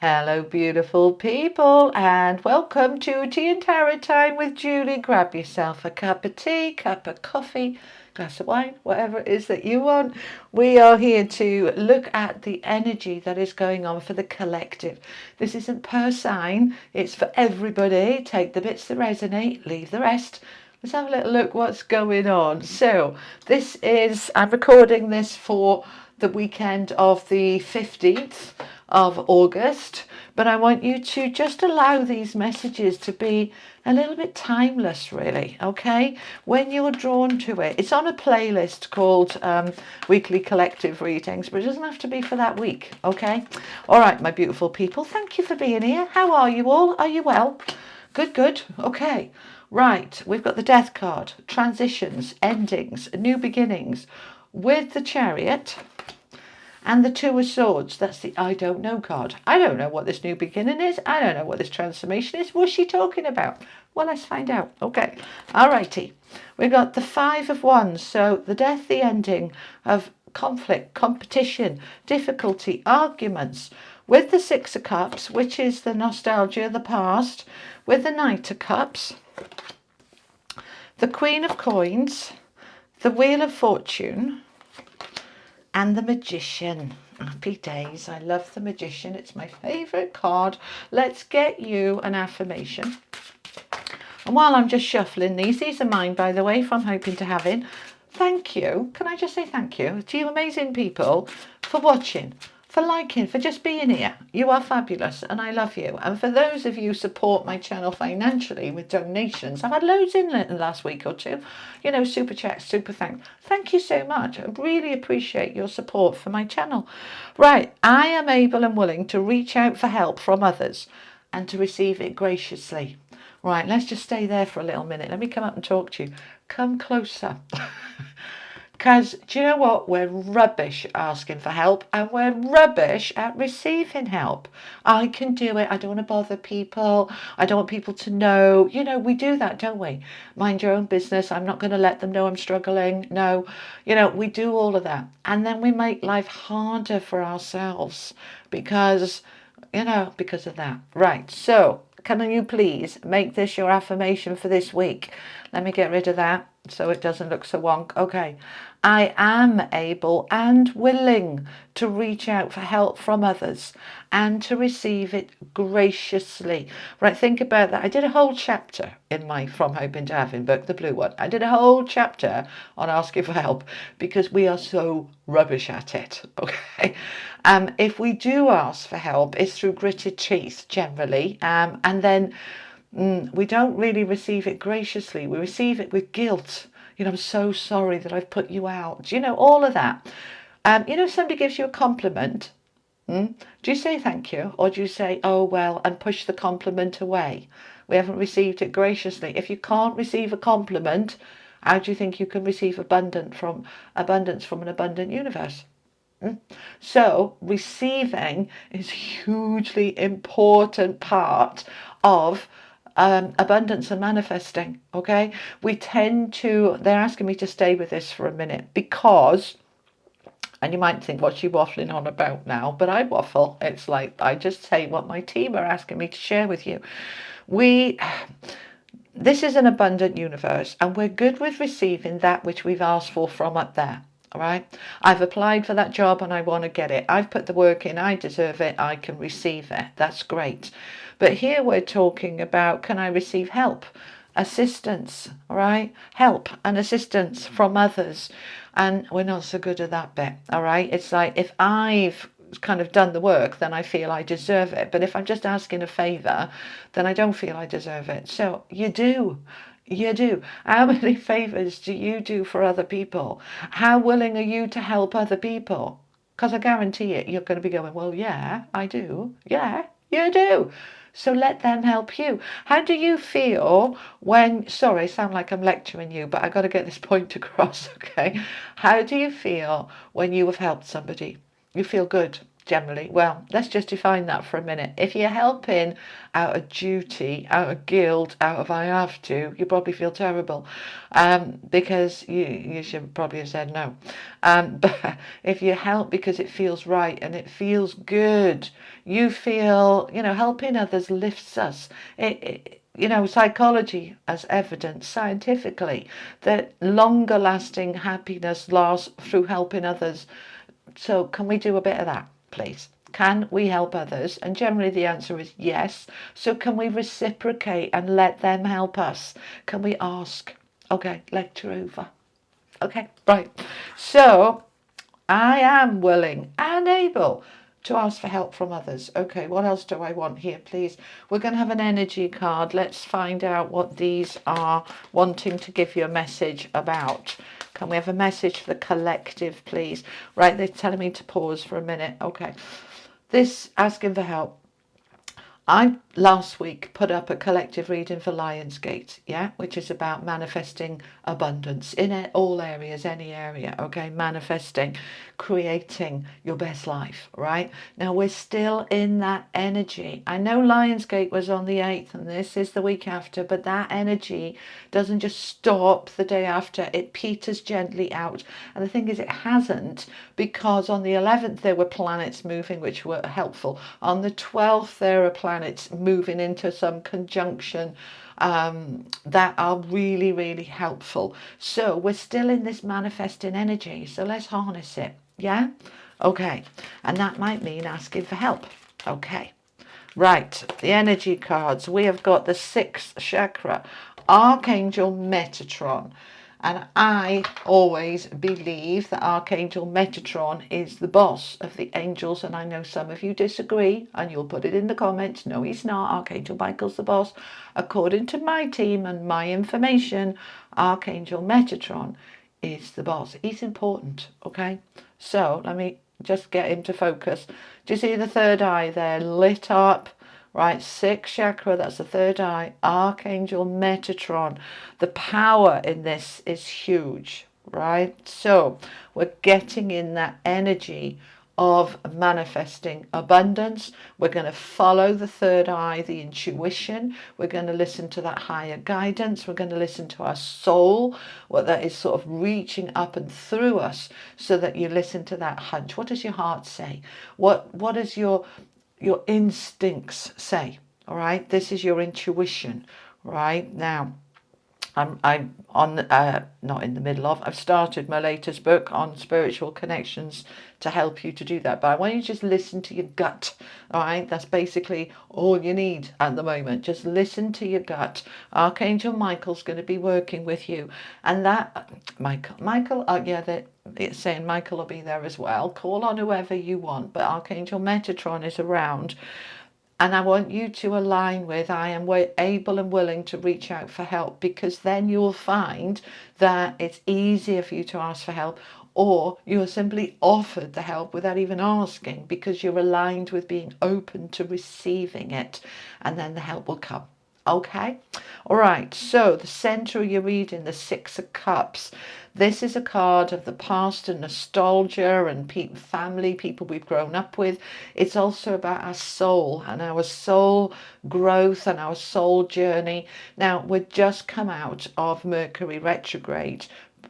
Hello, beautiful people, and welcome to Tea and Tarot Time with Julie. Grab yourself a cup of tea, cup of coffee, glass of wine, whatever it is that you want. We are here to look at the energy that is going on for the collective. This isn't per sign, it's for everybody. Take the bits that resonate, leave the rest. Let's have a little look what's going on. So I'm recording this for the weekend of the 15th of August, but I want you to just allow these messages to be a little bit timeless, really, okay? When you're drawn to it. It's on a playlist called Weekly Collective Readings, but it doesn't have to be for that week, okay? All right, my beautiful people, thank you for being here. How are you all? Are you well? Good, good. Okay. Right, we've got the Death card, transitions, endings, new beginnings, with the Chariot and the Two of Swords. That's the I don't know card. I don't know what this new beginning is. I don't know what this transformation is. What's she talking about? Well, let's find out. Okay, alrighty. We've got the Five of Wands. So the death, the ending of conflict, competition, difficulty, arguments. With the Six of Cups, which is the nostalgia, the past. With the Knight of Cups, the Queen of Coins, the Wheel of Fortune, and the Magician. Happy days. I love the Magician. It's my favourite card. Let's get you an affirmation. And while I'm just shuffling these are mine, by the way, from Hoping to Having. Thank you. Can I just say thank you to you amazing people for watching, for liking, for just being here. You are fabulous and I love you. And for those of you who support my channel financially with donations, I've had loads in the last week or two, super chats, super thanks. Thank you so much. I really appreciate your support for my channel. Right, I am able and willing to reach out for help from others and to receive it graciously. Right, let's just stay there for a little minute. Let me come up and talk to you. Come closer. Because, do you know what? We're rubbish at asking for help and we're rubbish at receiving help. I can do it. I don't want to bother people. I don't want people to know. We do that, don't we? Mind your own business. I'm not going to let them know I'm struggling. No, we do all of that. And then we make life harder for ourselves because of that. Right. So can you please make this your affirmation for this week? Let me get rid of that so it doesn't look so wonk. Okay. I am able and willing to reach out for help from others and to receive it graciously. Right, think about that. I did a whole chapter in my From Hoping to Having book, the blue one. I did a whole chapter on asking for help because we are so rubbish at it, okay? If we do ask for help, it's through gritted teeth generally, and then we don't really receive it graciously. We receive it with guilt. I'm so sorry that I've put you out. All of that. If somebody gives you a compliment, do you say thank you? Or do you say, oh, well, and push the compliment away? We haven't received it graciously. If you can't receive a compliment, how do you think you can receive abundance from an abundant universe? So receiving is a hugely important part of abundance and manifesting. Okay, they're asking me to stay with this for a minute because, and you might think, what's she waffling on about now? But I waffle. It's like I just say what my team are asking me to share with you. This is an abundant universe and we're good with receiving that which we've asked for from up there. All right, I've applied for that job and I want to get it. I've put the work in, I deserve it, I can receive it. That's great. But here we're talking about, can I receive help, assistance, all right? Help and assistance from others. And we're not so good at that bit, all right? It's like if I've kind of done the work, then I feel I deserve it. But if I'm just asking a favour, then I don't feel I deserve it. So you do. You do. How many favours do you do for other people? How willing are you to help other people? Because I guarantee it, you're going to be going, well, yeah, I do. Yeah, you do. So let them help you. How do you feel when, sorry, I sound like I'm lecturing you, but I got to get this point across, okay? How do you feel when you have helped somebody? You feel good. generally. Well, let's just define that for a minute. If you're helping out of duty, out of guilt, out of I have to, you probably feel terrible, because you should probably have said no. But if you help because it feels right and it feels good, you feel, helping others lifts us. Psychology has evidence scientifically that longer lasting happiness lasts through helping others. So can we do a bit of that, please? Can we help others? And generally the answer is yes. So can we reciprocate and let them help us? Can we ask? Okay, lecture over. Okay, right. So I am willing and able to ask for help from others. Okay, what else do I want here, please? We're going to have an energy card. Let's find out what these are wanting to give you a message about. Can we have a message for the collective, please? Right, they're telling me to pause for a minute. Okay, this asking for help. I last week put up a collective reading for Lionsgate, which is about manifesting abundance in all areas, any area, okay? Manifesting, creating your best life, right? Now we're still in that energy. I know Lionsgate was on the 8th and this is the week after, but that energy doesn't just stop the day after, it peters gently out. And the thing is, it hasn't, because on the 11th there were planets moving which were helpful. On the 12th there are planets moving into some conjunction that are really, really helpful. So we're still in this manifesting energy, so let's harness it. Okay, and that might mean asking for help. Okay, right, the energy cards. We have got the 6th chakra, Archangel Metatron. And I always believe that Archangel Metatron is the boss of the angels. And I know some of you disagree and you'll put it in the comments. No, he's not. Archangel Michael's the boss. According to my team and my information, Archangel Metatron is the boss. He's important, okay? So let me just get him to focus. Do you see the third eye there lit up? Right, 6th chakra, that's the third eye, Archangel Metatron. The power in this is huge, right? So we're getting in that energy of manifesting abundance. We're going to follow the third eye, the intuition. We're going to listen to that higher guidance. We're going to listen to our soul, what that is sort of reaching up and through us, so that you listen to that hunch. What does your heart say? What is your instincts say? All right, this is your intuition. Right now, I'm on not in the middle of, I've started my latest book on spiritual connections to help you to do that, but I want you to just listen to your gut. All right, that's basically all you need at the moment. Just listen to your gut. Archangel Michael's going to be working with you, and that Michael it's saying Michael will be there as well. Call on whoever you want, but Archangel Metatron is around. And I want you to align with, I am able and willing to reach out for help, because then you'll find that it's easier for you to ask for help, or you're simply offered the help without even asking, because you're aligned with being open to receiving it, and then the help will come. Okay, all right, so the center of your reading, the 6 of Cups. This is a card of the past and nostalgia and family, people we've grown up with. It's also about our soul and our soul growth and our soul journey. Now, we've just come out of Mercury retrograde,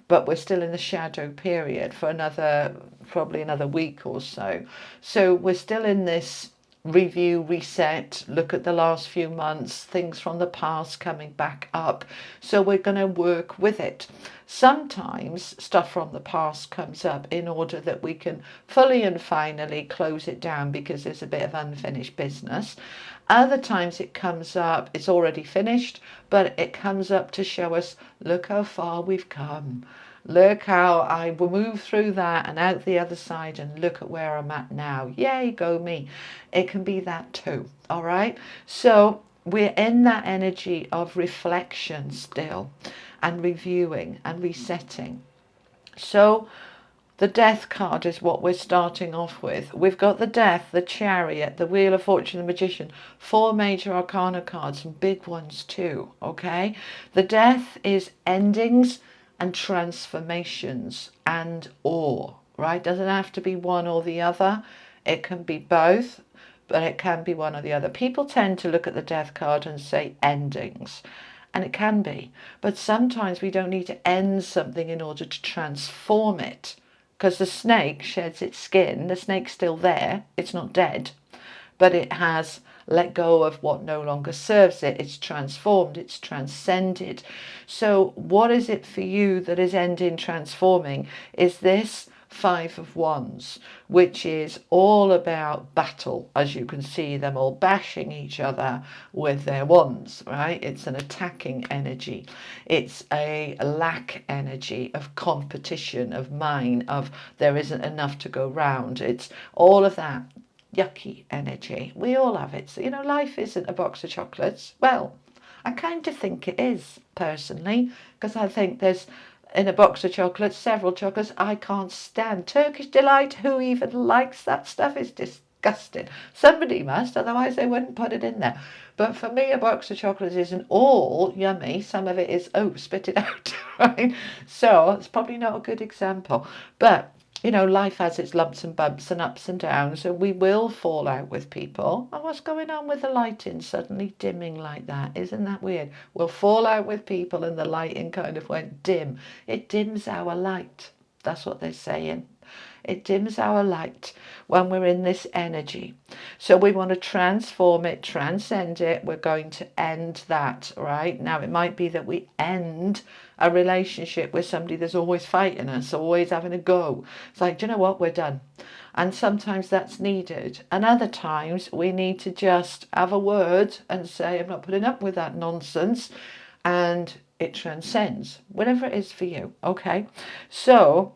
but we're still in the shadow period for probably another week or so. So we're still in this review, reset, look at the last few months, things from the past coming back up. So we're going to work with it. Sometimes stuff from the past comes up in order that we can fully and finally close it down, because there's a bit of unfinished business. Other times it comes up, it's already finished, but it comes up to show us, look how far we've come. Look how I will move through that and out the other side, and look at where I'm at now. Yay, go me. It can be that too. All right. So we're in that energy of reflection still, and reviewing and resetting. So the Death card is what we're starting off with. We've got the Death, the Chariot, the Wheel of Fortune, the Magician. 4 major arcana cards, and big ones too. Okay. The Death is endings and transformations and awe, right? Doesn't have to be one or the other. It can be both, but it can be one or the other. People tend to look at the death card and say endings, and it can be. But sometimes we don't need to end something in order to transform it. Because the snake sheds its skin, the snake's still there, it's not dead, but it has let go of what no longer serves it. It's transformed, it's transcended. So what is it for you that is ending, transforming? Is this Five of Wands, which is all about battle. As you can see, them all bashing each other with their wands, right? It's an attacking energy. It's a lack energy of competition, of mine, of there isn't enough to go round. It's all of that yucky energy. We all have it. So, life isn't a box of chocolates. Well, I kind of think it is, personally, because I think there's in a box of chocolates, several chocolates I can't stand. Turkish Delight, who even likes that stuff? Is disgusting. Somebody must, otherwise they wouldn't put it in there. But for me, a box of chocolates isn't all yummy. Some of it is, spit it out, right? So it's probably not a good example. But life has its lumps and bumps and ups and downs, and we will fall out with people. And what's going on with the lighting suddenly dimming like that? Isn't that weird? We'll fall out with people and the lighting kind of went dim. It dims our light. That's what they're saying. It dims our light when we're in this energy. So we want to transform it, transcend it. We're going to end that, right? Now, it might be that we end a relationship with somebody that's always fighting us, always having a go. It's like, do you know what? We're done. And sometimes that's needed. And other times we need to just have a word and say, I'm not putting up with that nonsense. And it transcends, whatever it is for you. Okay. So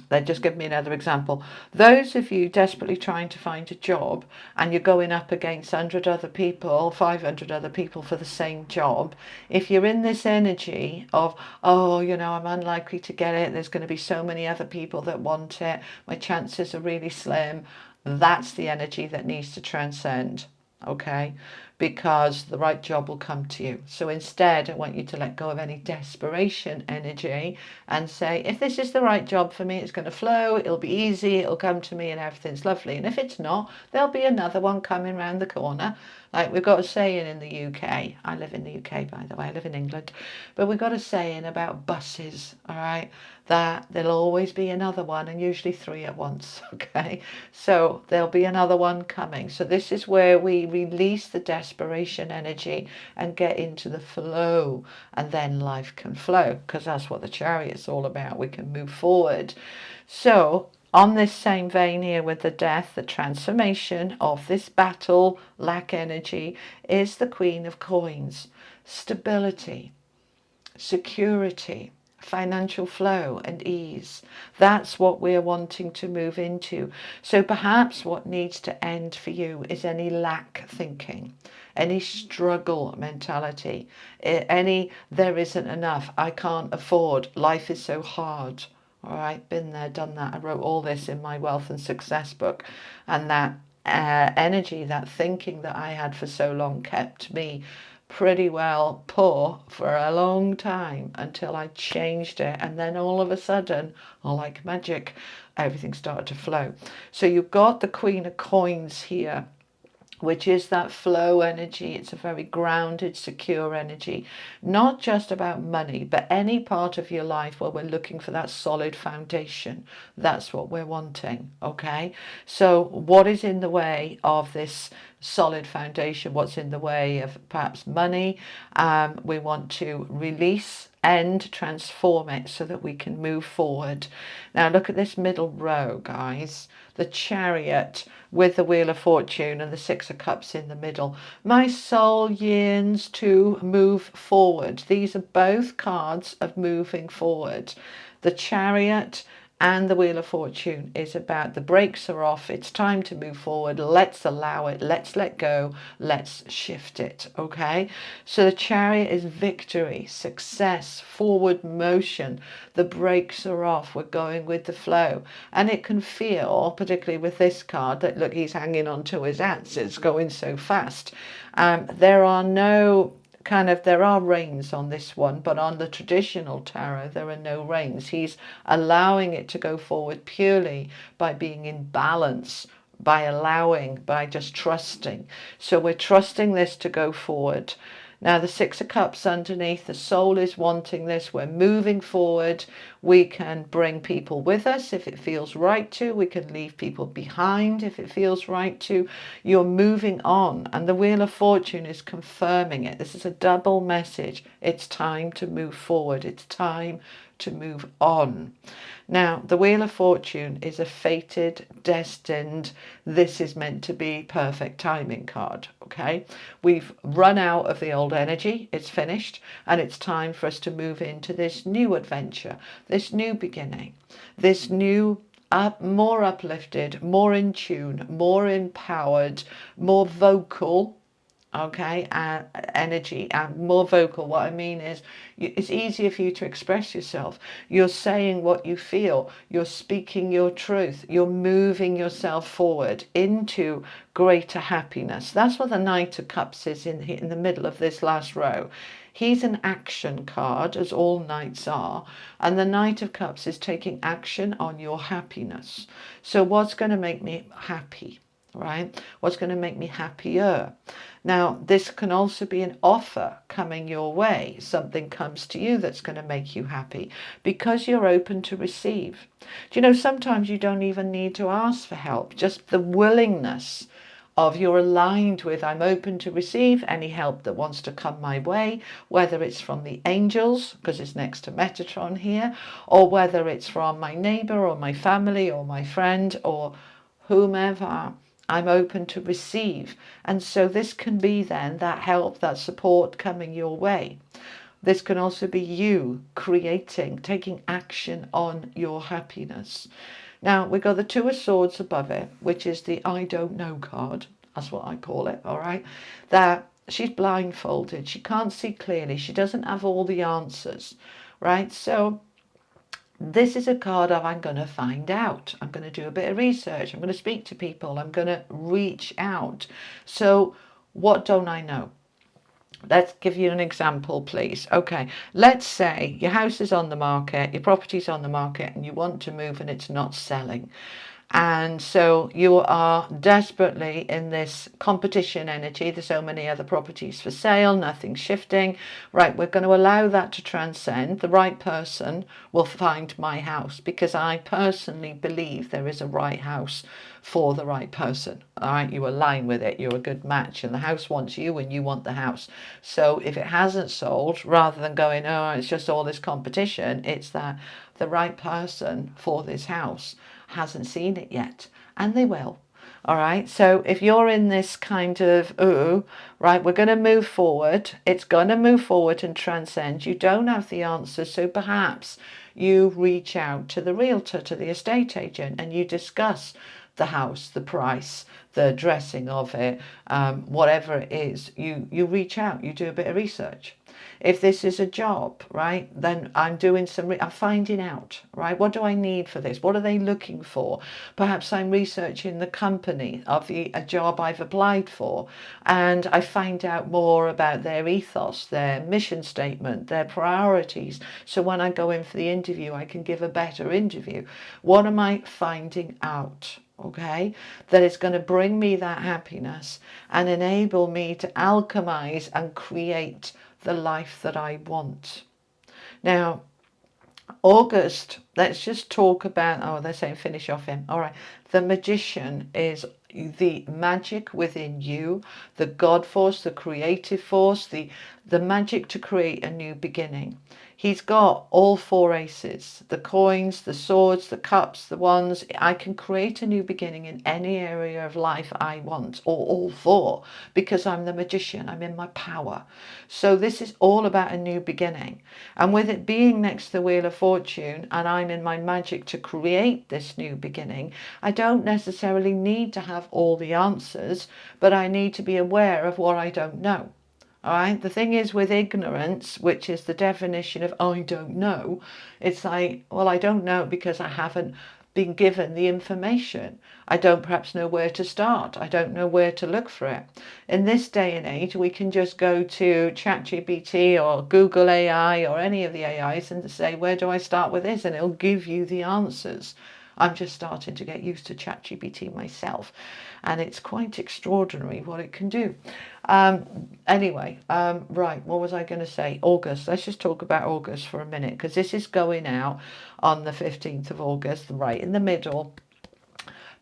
they just give me another example. Those of you desperately trying to find a job and you're going up against 100 other people, 500 other people for the same job, if you're in this energy of, I'm unlikely to get it, there's going to be so many other people that want it, my chances are really slim, that's the energy that needs to transcend. Okay, because the right job will come to you. So instead, I want you to let go of any desperation energy and say, if this is the right job for me, it's going to flow, it'll be easy, it'll come to me and everything's lovely. And if it's not, there'll be another one coming round the corner. Like we've got a saying in the UK, I live in the UK, by the way, I live in England, but we've got a saying about buses, all right, that there'll always be another one, and usually three at once, okay? So there'll be another one coming. So this is where we release the desperation energy and get into the flow, and then life can flow, because that's what the Chariot's all about. We can move forward. So on this same vein here with the death, the transformation of this battle, lack energy, is the Queen of Coins. Stability, security, financial flow and ease. That's what we're wanting to move into. So perhaps what needs to end for you is any lack thinking, any struggle mentality, any there isn't enough, I can't afford, life is so hard. All right, been there, done that. I wrote all this in my Wealth and Success book, and that energy, that thinking that I had for so long kept me pretty well poor for a long time until I changed it. And then all of a sudden, like magic, everything started to flow. So you've got the Queen of Coins here, which is that flow energy. It's a very grounded, secure energy, not just about money, but any part of your life where we're looking for that solid foundation. That's what we're wanting, okay? So what is in the way of this solid foundation? What's in the way of perhaps money? We want to release and transform it so that we can move forward. Now look at this middle row, guys. The Chariot with the Wheel of Fortune and the Six of Cups in the middle. My soul yearns to move forward. These are both cards of moving forward. The Chariot and the Wheel of Fortune is about the brakes are off, it's time to move forward, let's allow it, let's let go, let's shift it, okay? So the Chariot is victory, success, forward motion, the brakes are off, we're going with the flow. And it can feel, particularly with this card, that look, he's hanging on to his hats, it's going so fast. There are no there are reins on this one, but on the traditional tarot, there are no reins. He's allowing it to go forward purely by being in balance, by allowing, by just trusting. So we're trusting this to go forward. Now the Six of Cups underneath, the soul is wanting this. We're moving forward. We can bring people with us if it feels right to. We can leave people behind if it feels right to. You're moving on, and the Wheel of Fortune is confirming it. This is a double message. It's time to move forward. It's time to move on. Now, the Wheel of Fortune is a fated, destined, this is meant to be perfect timing card, okay? We've run out of the old energy, it's finished, and it's time for us to move into this new adventure, this new beginning, this new, more uplifted, more in tune, more empowered, more vocal, okay, energy, and more vocal. What I mean is, it's easier for you to express yourself. You're saying what you feel, you're speaking your truth, you're moving yourself forward into greater happiness. That's what the Knight of Cups is in the middle of this last row. He's an action card, as all knights are, and the Knight of Cups is taking action on your happiness. So what's going to make me happy? Right? What's going to make me happier? Now, this can also be an offer coming your way. Something comes to you that's going to make you happy because you're open to receive. Do you know, sometimes you don't even need to ask for help. Just the willingness of you're aligned with, I'm open to receive any help that wants to come my way, whether it's from the angels, because it's next to Metatron here, or whether it's from my neighbor or my family or my friend or whomever. I'm open to receive. And so this can be then that help, that support coming your way. This can also be you creating, taking action on your happiness. Now, we've got the Two of Swords above it, which is the I don't know card. That's what I call it, all right? That she's blindfolded. She can't see clearly. She doesn't have all the answers, right? So this is a card of I'm going to find out. I'm going to do a bit of research. I'm going to speak to people. I'm going to reach out. So what don't I know? Let's give you an example, please. Okay, let's say your house is on the market, your property's on the market, and you want to move and it's not selling. And so you are desperately in this competition energy. There's so many other properties for sale, nothing's shifting. Right, we're going to allow that to transcend. The right person will find my house because I personally believe there is a right house for the right person. All right, you align with it, you're a good match, and the house wants you and you want the house. So if it hasn't sold, rather than going, oh, it's just all this competition, it's that the right person for this house hasn't seen it yet, and they will. All right, so if you're in this kind of, oh, right, we're going to move forward, it's going to move forward and transcend, you don't have the answers, so perhaps you reach out to the realtor, to the estate agent, and you discuss the house, the price, the dressing of it, whatever it is, you reach out, you do a bit of research. If this is a job, right, then I'm doing I'm finding out, right, what do I need for this? What are they looking for? Perhaps I'm researching the company of a job I've applied for, and I find out more about their ethos, their mission statement, their priorities. So when I go in for the interview, I can give a better interview. What am I finding out? Okay, that is going to bring me that happiness and enable me to alchemize and create the life that I want. Now, August, let's just talk about, oh, they're saying finish off him. All right, the Magician is the magic within you, the God force, the creative force, the magic to create a new beginning. He's got all four aces, the coins, the swords, the cups, the wands. I can create a new beginning in any area of life I want, or all four, because I'm the magician, I'm in my power. So this is all about a new beginning. And with it being next to the Wheel of Fortune, and I'm in my magic to create this new beginning, I don't necessarily need to have all the answers, but I need to be aware of what I don't know. All right. The thing is with ignorance, which is the definition of I don't know, it's like, well, I don't know because I haven't been given the information. I don't perhaps know where to start. I don't know where to look for it. In this day and age, we can just go to ChatGPT or Google AI or any of the AIs and say, where do I start with this? And it'll give you the answers. I'm just starting to get used to ChatGPT myself, and it's quite extraordinary what it can do. Anyway, right, what was I going to say? August. Let's just talk about August for a minute, because this is going out on the 15th of August, right in the middle.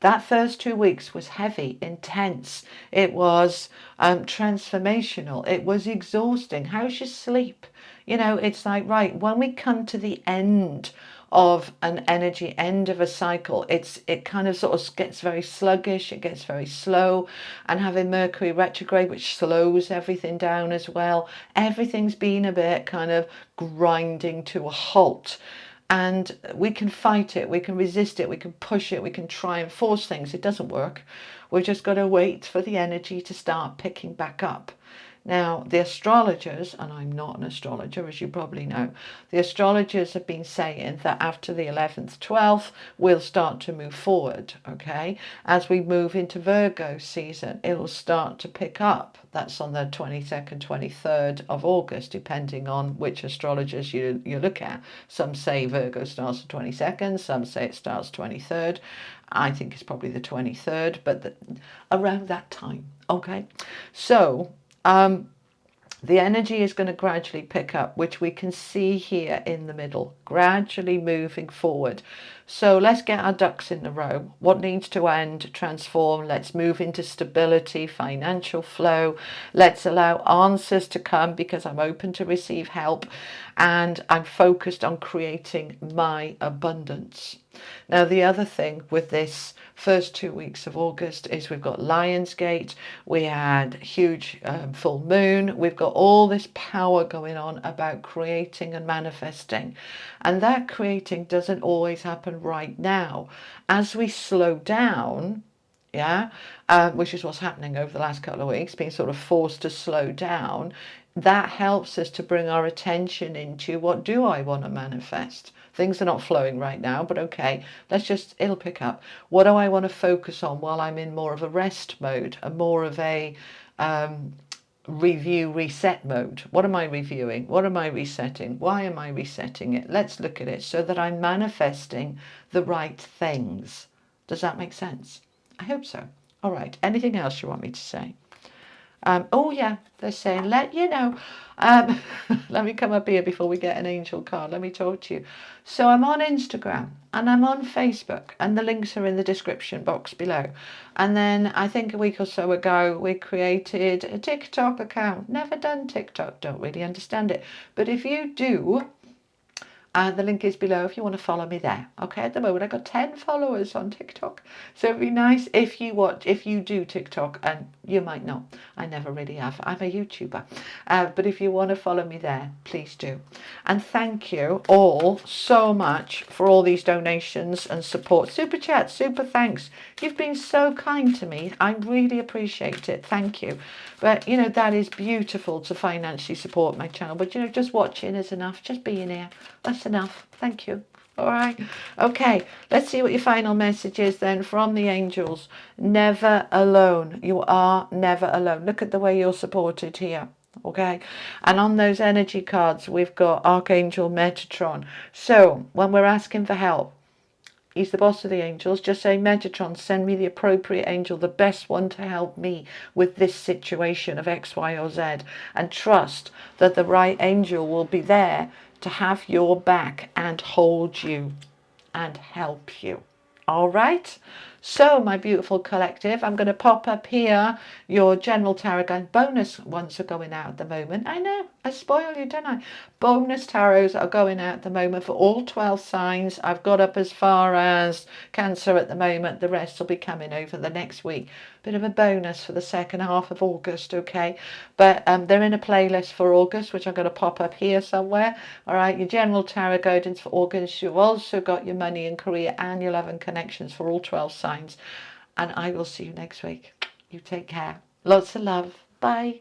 That first 2 weeks was heavy, intense. It was transformational. It was exhausting. How's your sleep? You know, it's like, right, when we come to the end of an energy, end of a cycle, it kind of sort of gets very sluggish, it gets very slow, and having Mercury retrograde, which slows everything down as well, everything's been a bit kind of grinding to a halt. And we can fight it, we can resist it, we can push it, we can try and force things. It doesn't work. We've just got to wait for the energy to start picking back up. Now, the astrologers, and I'm not an astrologer, as you probably know, the astrologers have been saying that after the 11th, 12th, we'll start to move forward, okay? As we move into Virgo season, it'll start to pick up. That's on the 22nd, 23rd of August, depending on which astrologers you look at. Some say Virgo starts the 22nd, some say it starts 23rd. I think it's probably the 23rd, but around that time, okay? So, the energy is going to gradually pick up, which we can see here in the middle, gradually moving forward. So let's get our ducks in the row. What needs to end, transform. Let's move into stability, financial flow. Let's allow answers to come, because I'm open to receive help, and I'm focused on creating my abundance. Now, the other thing with this first 2 weeks of August is we've got Lionsgate, we had huge full moon, we've got all this power going on about creating and manifesting. And that creating doesn't always happen right now. As we slow down, which is what's happening over the last couple of weeks, being sort of forced to slow down, that helps us to bring our attention into, what do I want to manifest? Things are not flowing right now, but okay, it'll pick up. What do I want to focus on while I'm in more of a rest mode, a more of a review, reset mode? What am I reviewing? What am I resetting? Why am I resetting it? Let's look at it so that I'm manifesting the right things. Does that make sense? I hope so. All right, anything else you want me to say? Oh yeah, they're saying, let you know. Let me come up here before we get an angel card. Let me talk to you. So I'm on Instagram and I'm on Facebook, and the links are in the description box below. And then I think a week or so ago, we created a TikTok account. Never done TikTok, don't really understand it. But if you do, the link is below if you want to follow me there. Okay, at the moment I've got 10 followers on TikTok. So it'd be nice if you do TikTok, and you might not. I never really have. I'm a YouTuber. But if you want to follow me there, please do. And thank you all so much for all these donations and support. Super chat, super thanks. You've been so kind to me. I really appreciate it. Thank you. But, you know, that is beautiful to financially support my channel. But, you know, just watching is enough. Just being here. That's enough. Thank you. All right. Okay. Let's see what your final message is then from the angels. Never alone. You are never alone. Look at the way you're supported here. Okay. And on those energy cards, we've got Archangel Metatron. So when we're asking for help, he's the boss of the angels. Just say, Metatron, send me the appropriate angel, the best one to help me with this situation of X, Y, or Z. And trust that the right angel will be there to have your back and hold you and help you. All right. So, my beautiful collective, I'm going to pop up here your general tarot and bonus ones are going out at the moment. I know, I spoil you, don't I? Bonus tarots are going out at the moment for all 12 signs. I've got up as far as Cancer at the moment. The rest will be coming over the next week. Bit of a bonus for the second half of August, okay? But they're in a playlist for August, which I'm going to pop up here somewhere. All right, your general tarot guidance for August. You've also got your money and career and your love and connections for all 12 signs. And I will see you next week. You take care. Lots of love. Bye.